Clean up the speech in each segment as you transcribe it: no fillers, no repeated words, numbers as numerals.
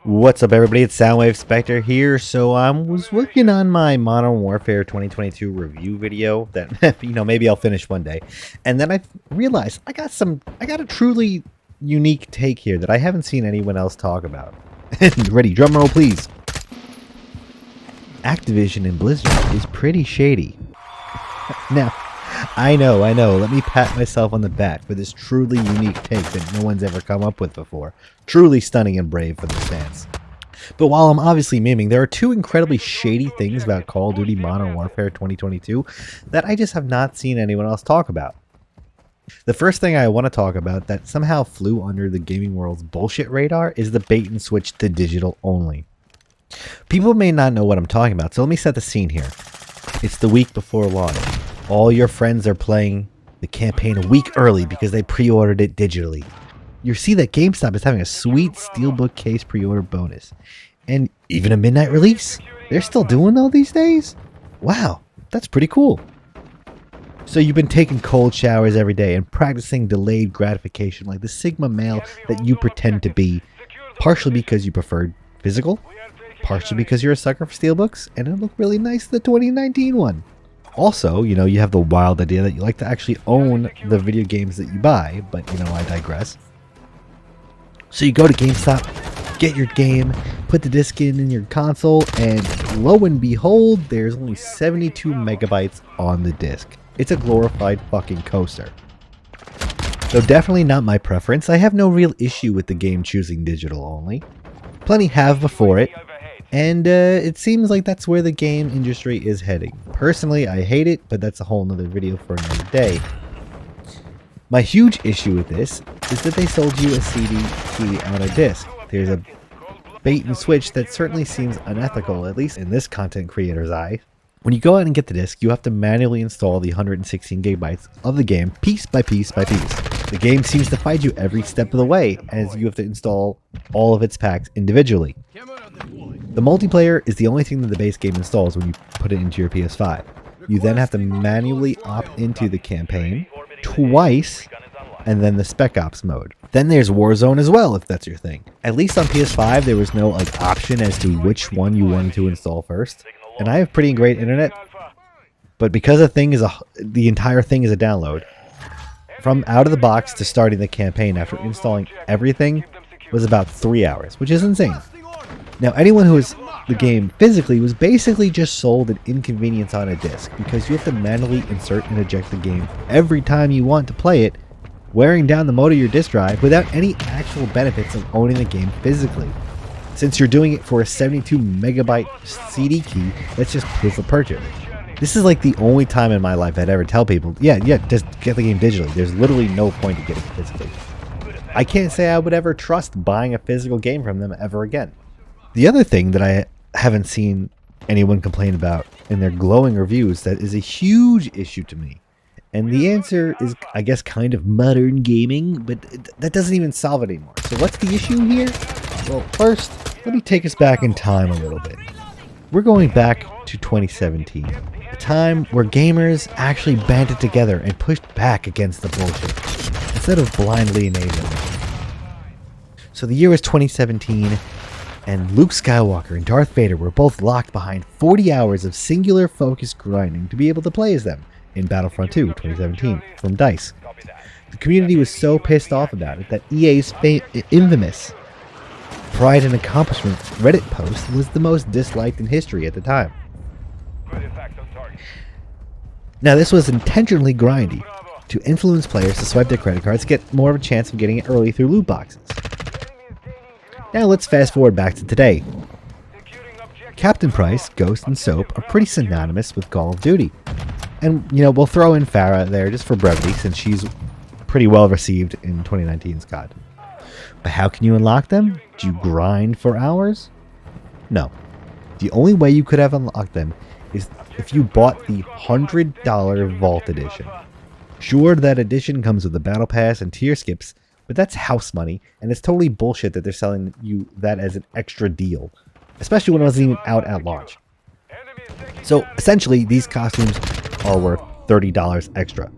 What's up, everybody? It's Soundwave Spectre here. So I was working on my Modern Warfare 2022 review video that maybe I'll finish one day, and then I realized I got a truly unique take here that I haven't seen anyone else talk about. Ready? Drum roll, please. Activison and Blizzard is pretty shady. Now, I know. Let me pat myself on the back for this truly unique take that no one's ever come up with before. Truly stunning and brave for the stance. But while I'm obviously memeing, there are two incredibly shady things about Call of Duty Modern Warfare 2022 that I just have not seen anyone else talk about. The first thing I want to talk about that somehow flew under the gaming world's bullshit radar is the bait and switch to digital only. People may not know what I'm talking about, so let me set the scene here. It's the week before launch. All your friends are playing the campaign a week early because they pre-ordered it digitally. You see that GameStop is having a sweet Steelbook case pre-order bonus. And even a midnight release. They're still doing all these days? Wow, that's pretty cool. So you've been taking cold showers every day and practicing delayed gratification like the Sigma male that you pretend to be, partially because you preferred physical, partially because you're a sucker for Steelbooks, and it looked really nice the 2019 one. Also, you have the wild idea that you like to actually own the video games that you buy, but I digress. So you go to GameStop, get your game, put the disc in your console, and lo and behold, there's only 72 megabytes on the disc. It's a glorified fucking coaster. Though definitely not my preference, I have no real issue with the game choosing digital only. Plenty have before it, and it seems like that's where the game industry is heading. Personally, I hate it, but that's a whole nother video for another day. My huge issue with this is that they sold you a CD key on a disc. There's a bait and switch that certainly seems unethical, at least in this content creator's eye. When you go out and get the disc, you have to manually install the 116 gigabytes of the game piece by piece by piece. The game seems to fight you every step of the way, as you have to install all of its packs individually. The multiplayer is the only thing that the base game installs when you put it into your PS5. You then have to manually opt into the campaign twice, and then the Spec Ops mode. Then there's Warzone as well, if that's your thing. At least on PS5, there was no option as to which one you wanted to install first. And I have pretty great internet, but because the entire thing is a download, from out of the box to starting the campaign after installing everything was about 3 hours, which is insane. Now, anyone who has the game physically was basically just sold an inconvenience on a disc, because you have to manually insert and eject the game every time you want to play it, wearing down the mode of your disk drive without any actual benefits of owning the game physically. Since you're doing it for a 72 megabyte CD key, that's just proof of purchase. This is like the only time in my life I'd ever tell people, yeah, just get the game digitally. There's literally no point to getting it physically. I can't say I would ever trust buying a physical game from them ever again. The other thing that I haven't seen anyone complain about in their glowing reviews that is a huge issue to me, and the answer is, I guess, kind of modern gaming, but that doesn't even solve it anymore. So what's the issue here? Well, first, let me take us back in time a little bit. We're going back to 2017, a time where gamers actually banded together and pushed back against the bullshit, instead of blindly enabling it. So the year was 2017, and Luke Skywalker and Darth Vader were both locked behind 40 hours of singular focused grinding to be able to play as them in Battlefront 2 2017 from DICE. The community was so pissed off about it that EA's infamous Pride and Accomplishment Reddit post was the most disliked in history at the time. Now, this was intentionally grindy to influence players to swipe their credit cards to get more of a chance of getting it early through loot boxes. Now let's fast forward back to today. Captain Price, Ghost, and Soap are pretty synonymous with Call of Duty. And, we'll throw in Farah there just for brevity, since she's pretty well received in 2019's COD. But how can you unlock them? Do you grind for hours? No. The only way you could have unlocked them is if you bought the $100 Vault Edition. Sure, that edition comes with a battle pass and tier skips, but that's house money, and it's totally bullshit that they're selling you that as an extra deal, especially when it wasn't even out at launch. So essentially, these costumes are worth $30 extra.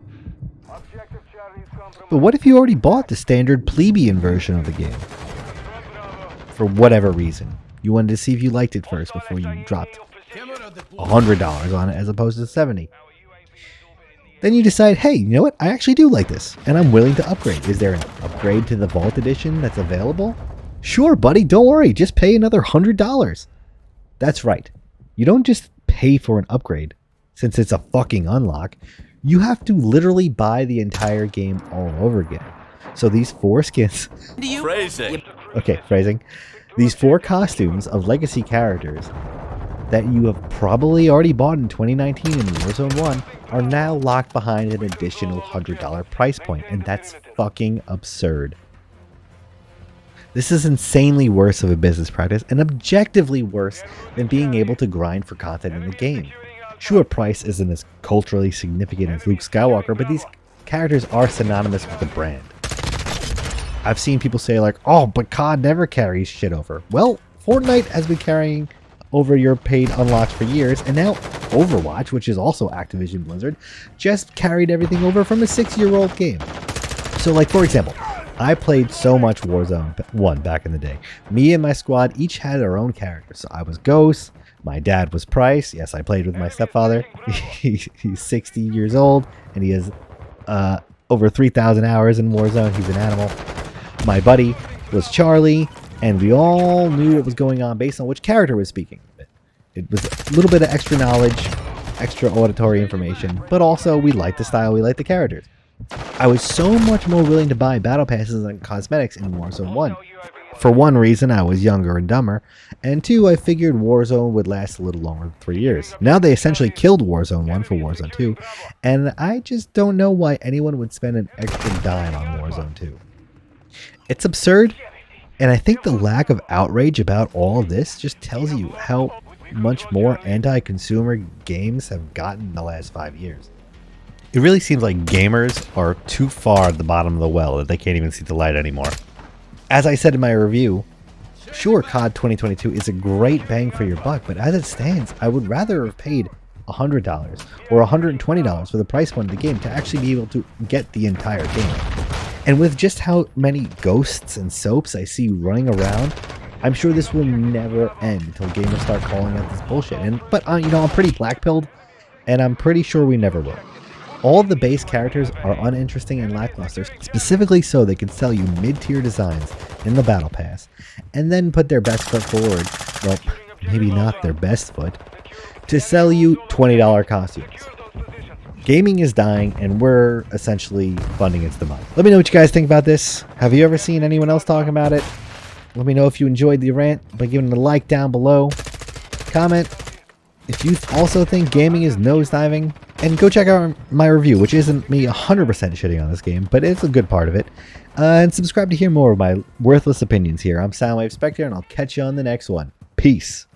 But what if you already bought the standard plebeian version of the game? for whatever reason. You wanted to see if you liked it first before you dropped $100 on it as opposed to $70. Then you decide, hey, you know what? I actually do like this, and I'm willing to upgrade. Is there an upgrade to the Vault Edition that's available? Sure, buddy, don't worry. Just pay another $100. That's right. You don't just pay for an upgrade, since it's a fucking unlock. You have to literally buy the entire game all over again. So these 4 skins... Phrasing. Okay, phrasing. These 4 costumes of legacy characters that you have probably already bought in 2019 in Warzone 1 are now locked behind an additional $100 price point, and that's fucking absurd. This is insanely worse of a business practice and objectively worse than being able to grind for content in the game. Sure, price isn't as culturally significant as Luke Skywalker, but these characters are synonymous with the brand. I've seen people say like, oh, but COD never carries shit over. Well, Fortnite has been carrying over your paid unlocks for years, and now Overwatch, which is also Activison Blizzard, just carried everything over from a 6-year-old game. So like, for example, I played so much Warzone 1 back in the day. Me and my squad each had our own characters. So I was Ghost, my dad was Price. Yes, I played with my stepfather. He's 60 years old, and he has over 3,000 hours in Warzone. He's an animal. My buddy was Charlie, and we all knew what was going on based on which character was speaking. It was a little bit of extra knowledge, extra auditory information, but also we liked the style, we liked the characters. I was so much more willing to buy battle passes and cosmetics in Warzone 1. For one reason, I was younger and dumber, and 2, I figured Warzone would last a little longer than 3 years. Now they essentially killed Warzone 1 for Warzone 2, and I just don't know why anyone would spend an extra dime on Warzone 2. It's absurd, and I think the lack of outrage about all of this just tells you how much more anti-consumer games have gotten in the last 5 years. It really seems like gamers are too far at the bottom of the well that they can't even see the light anymore. As I said in my review, sure, COD 2022 is a great bang for your buck, but as it stands, I would rather have paid $100 or $120 for the price point of the game to actually be able to get the entire game. And with just how many ghosts and soaps I see running around, I'm sure this will never end until gamers start calling out this bullshit. But I'm pretty black-pilled, and I'm pretty sure we never will. All the base characters are uninteresting and lackluster, specifically so they can sell you mid-tier designs in the Battle Pass, and then put their best foot forward, well, maybe not their best foot, to sell you $20 costumes. Gaming is dying, and we're essentially funding its demise. Let me know what you guys think about this. Have you ever seen anyone else talking about it? Let me know if you enjoyed the rant by giving it a like down below. Comment if you also think gaming is nosediving. And go check out my review, which isn't me 100% shitting on this game, but it's a good part of it. And subscribe to hear more of my worthless opinions here. I'm Soundwave Spectre, and I'll catch you on the next one. Peace.